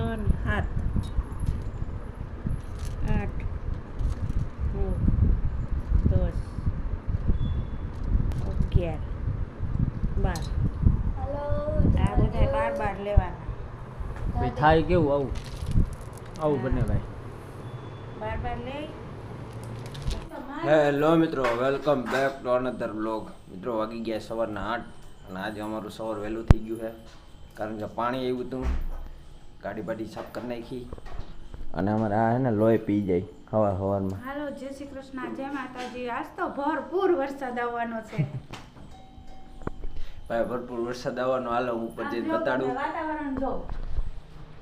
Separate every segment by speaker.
Speaker 1: 7 8 9 10 11 12 આ બધા 12 લેવાના
Speaker 2: ભાઈ થાય કેવું આવું આવું બને ભાઈ
Speaker 1: 12 લઈ.
Speaker 2: હેલો મિત્રો, welcome back to another vlog. મિત્રો વાગી ગયા સવારના 8 અને આજે અમારું સવાર વહેલું થઈ ગયું છે કારણ કે પાણી આવ્યું હતું, ગાડી બાડી સાફ કરી નાખી અને અમારે આ હે ને લોહી પી જાય સવારમાં.
Speaker 1: હાલો, જય શ્રી કૃષ્ણ, જય માતાજી. આજ તો ભરપૂર વરસાદ આવવાનો છે
Speaker 2: ભાઈ, ભરપૂર વરસાદ આવવાનો. હાલો હું ઉપર જઈને બતાડું.
Speaker 1: વાતાવરણ જો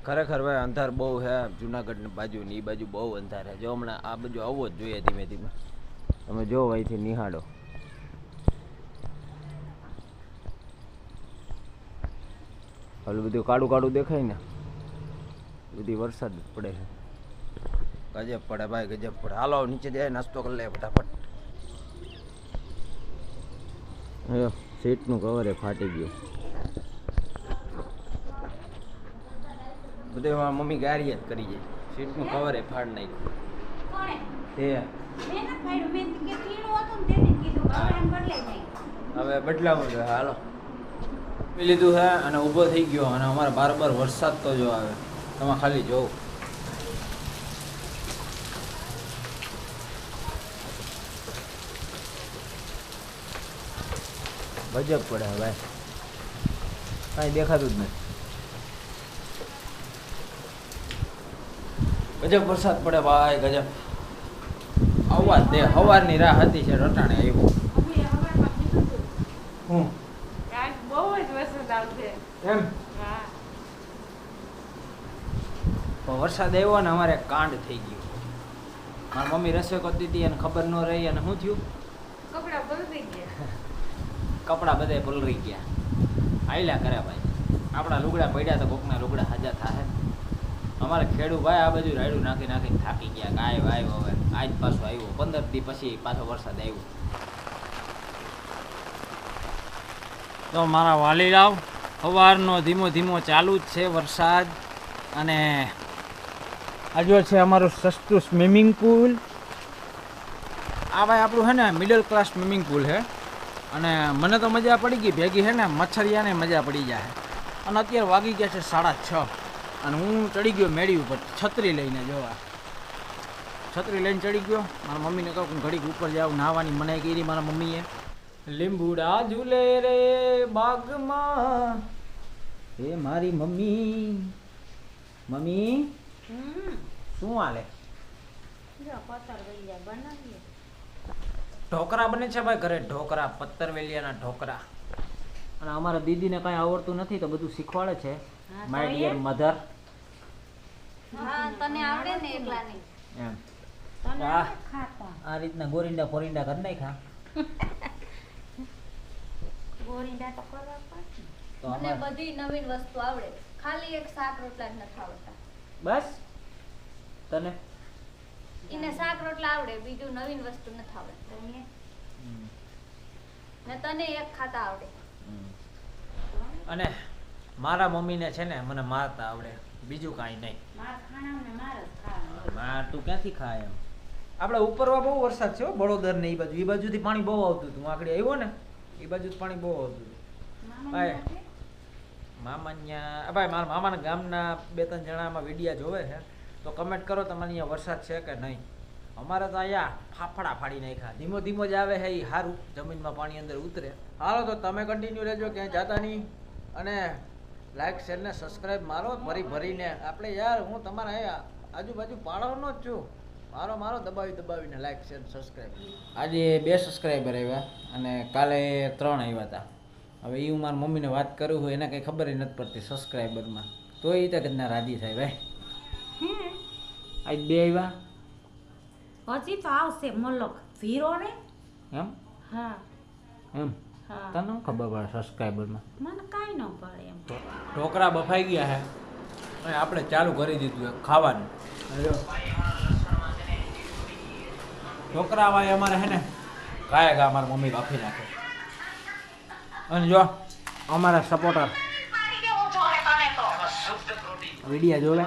Speaker 2: ખરેખર ભાઈ અંધાર બહુ છે જુનાગઢની બાજુ ને એ બાજુ બહુ અંધાર છે. જો હમણાં આ બાજુ આવવો જ જોઈએ ધીમે ધીમે. તમે જો અહીંથી નિહાળો. હાલું બધું કાળું કાળું દેખાય ને, બધી વરસાદ પડે છે. ગજબ પડે ભાઈ, ગજબ પડે. હાલો નીચે જાય નાસ્તો કરી લે ફટાફટ. સીટનું કવર એ ફાટી ગયું. બધે મમ્મી ગાડી જ કરી જાય. સીટનું કવર એ ફાડ નાખ્યું. હવે બદલાવું છે. હાલો પી લીધું છે અને ઊભો થઈ ગયો અને અમારે બાર વરસાદ તો જો આવે. તમે ખાલી જોવો. ગજબ પડે ભાઈ, કાંઈ દેખાતું જ નથી. ગજબ વરસાદ પડે ભાઈ, ગજબ. આવવા દે. સવારની રાહ હતી છે, રટાણે આવ્યો. હું
Speaker 1: બહુ જ વરસાદ આવશે
Speaker 2: એમ વરસાદ આવ્યો ને અમારે કાંડ થઈ ગયું. મારી મમ્મી રસોઈ કરતી હતી અને ખબર ન રહી અને શું થયું,
Speaker 1: કપડા પલળી ગયા.
Speaker 2: કપડાં બધે પલળી ગયા. આયલા કરે ભાઈ. આપણા લુગડા પડ્યા તો કોકના લુગડા હાજા થાય. અમારે ખેડૂ ભાઈ આ બાજુ રાયડું નાખી નાખીને થાકી ગયા. કાંઈ ભાઈ હવે આજ પાછો આવ્યો. 15 દી પછી પાછો વરસાદ આવ્યો. તો મારા વાલીલાવ સવારનો ધીમો ધીમો ચાલુ જ છે વરસાદ. અને આજુ છે અમારું સસ્તું સ્વિમિંગ પુલ. આ ભાઈ આપણું છે ને મિડલ ક્લાસ સ્વિમિંગ પુલ છે અને મને તો મજા પડી ગઈ ભેગી છે ને મચ્છરિયાને મજા પડી જાય. અને અત્યારે વાગી ગયા છે 6:30 અને હું ચડી ગયો મેળી ઉપર છત્રી લઈને. જોવા છત્રી લઈને ચડી ગયો. મારા મમ્મીને કહું હું ઘડીક ઉપર જાઉં, નાહવાની મનાઈ કરી મારા મમ્મીએ. લીંબુડા ઝૂલે રે બાગમાં એ મારી મમ્મી. મમ્મી શું હાલે? ઢોકરા બને છે ભાઈ ઘરે. ઢોકરા, પત્તરવેલિયાના ઢોકરા. અને અમારા દીદીને કાંઈ આવડતું નથી તો બધું શીખવાડે છે. My dear mother.
Speaker 3: તને આવડે ને એકલા નહીં
Speaker 2: એમ આ રીતના ગોરિંડા ફોરિંડા કરી નાખ્યા.
Speaker 1: ગોરીડા તો કરવા પડે.
Speaker 2: તો
Speaker 3: મને બધી નવીન વસ્તુ આવડે, ખાલી એક શાક રોટલા જ નથી આવડતા.
Speaker 2: બસ તને
Speaker 3: એને શાક રોટલા આવડે, બીજું નવીન વસ્તુ નથી આવડે. ને તને એક ખાતા આવડે.
Speaker 2: અને મારા મમ્મીને છે ને મને મારતા આવડે, બીજું કાંઈ નહીં.
Speaker 1: માર ખાણાને માર જ ખાવાનું.
Speaker 2: માર તું ક્યાંથી ખાય એમ. આપણે ઉપરવા બહુ વરસાદ છે બળોદર ને એ બાજુથી પાણી બહુ આવતું હતું. આકડી આવ્યો ને એ બાજુ પાણી બહુ આવતું હતું. ભાઈ મામાન્યા ભાઈ મારા મામાના ગામના 2-3 જણામાં વિડીયા જોવે છે તો કમેન્ટ કરો તમારે અહીંયા વરસાદ છે કે નહીં. અમારે તો અહીંયા ફાફડા ફાડી નાખ્યા. ધીમો ધીમો જ આવે છે એ સારું, જમીનમાં પાણી અંદર ઉતરે. હાલો તો તમે કન્ટિન્યુ રહેજો, ક્યાંય જાતા નહીં. અને લાઈક શેર ને સબસ્ક્રાઈબ મારો ભરીને. આપણે યાર હું તમારા અહીંયા આજુબાજુ પાડવાનો જ છું. મારો દબાવીને લાઈક શેર સબસ્ક્રાઈબ. આજે 2 સબસ્ક્રાઈબર આવ્યા અને કાલે 3 આવ્યા હતા. હવે એ હું મારી મમ્મીને વાત કરું છું એને કંઈ ખબર નથી પડતી સબસ્ક્રાઈબરમાં. તો એ તો કદના રાજી થાય ભાઈ. આજ 2 આવ્યા.
Speaker 1: હજી તો આવશે મલક વીરો ને.
Speaker 2: એમ
Speaker 1: હા
Speaker 2: એમ
Speaker 1: હા.
Speaker 2: તને શું ખબર પડે સબસ્ક્રાઈબરમાં?
Speaker 1: મને કાંઈ ન પડે એમ.
Speaker 2: ઢોકળા બફાઈ ગયા છે અને આપણે ચાલુ કરી દીધું ખાવાનું. ઢોકળા ભાઈ અમારે છે ને ગાય અમારા મમ્મી બાફી નાખે. અને જો અમારા સપોર્ટર વિડીયા જોવે,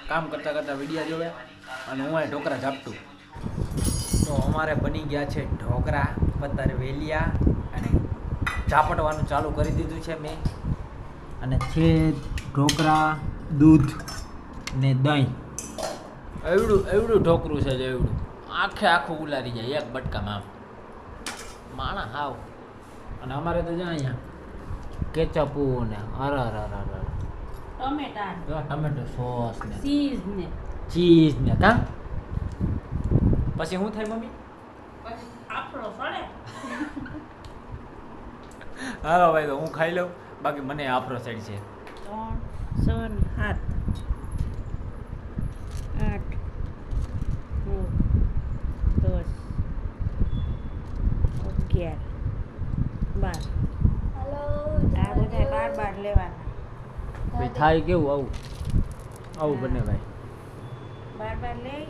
Speaker 2: કામ કરતાં કરતાં વિડીયા જોવે અને હું અહીં ઢોકરા ઝાપટું. તો અમારે બની ગયા છે ઢોકરા, પત્તર વેલિયા અને ઝાપટવાનું ચાલુ કરી દીધું છે મેં. અને છે ઢોકરા, દૂધ ને દહીં. એવડું ઢોકરું છે, જો એવડું આખું ઉલારી જાય એક બટકામાં આમ માણા હાવ. અને અમારે તો જો અહીંયા કેચઅપ ને
Speaker 1: ટમેટા
Speaker 2: ટમેટો સોસ ને
Speaker 1: ચીઝ
Speaker 2: ચીઝ
Speaker 1: ને
Speaker 2: ને કા. પછી શું થાય મમ્મી?
Speaker 1: પછી આફરો સડે.
Speaker 2: હાલો ભાઈ, તો હું ખાઈ લઉં, બાકી મને આફરો સાઈડ છે.
Speaker 1: 3 7 8 9 10 11 12.
Speaker 3: હેલો
Speaker 1: આ બધા 12 લેવાના.
Speaker 2: ભાઈ થાય કેવું આવું બને ભાઈ.
Speaker 1: 12 લઈ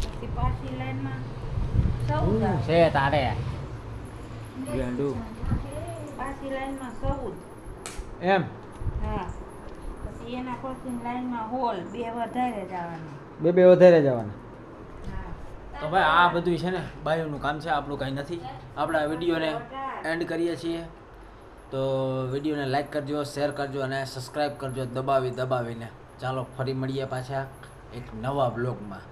Speaker 1: પછી પાછી લાઈનમાં
Speaker 2: શું
Speaker 1: 14.
Speaker 2: છે તારે ગેંડું?
Speaker 1: પાછી લાઈનમાં 14.
Speaker 2: એમ
Speaker 1: હા, પછી એના પછી લાઈનમાં હોલ 2 વધારે જવાના.
Speaker 2: બે વધારે જવાના.
Speaker 1: હા,
Speaker 2: તો ભાઈ આ બધું છે ને બાયોનું કામ છે, આપણું કાંઈ નથી. આપણે આ વિડીયોને એન્ડ કરીએ છીએ. તો વિડીયોને લાઈક કરજો, શેર કરજો અને સબસ્ક્રાઈબ કરજો દબાવીને. ચાલો ફરી મળીએ પાછા એક નવા બ્લોગમાં.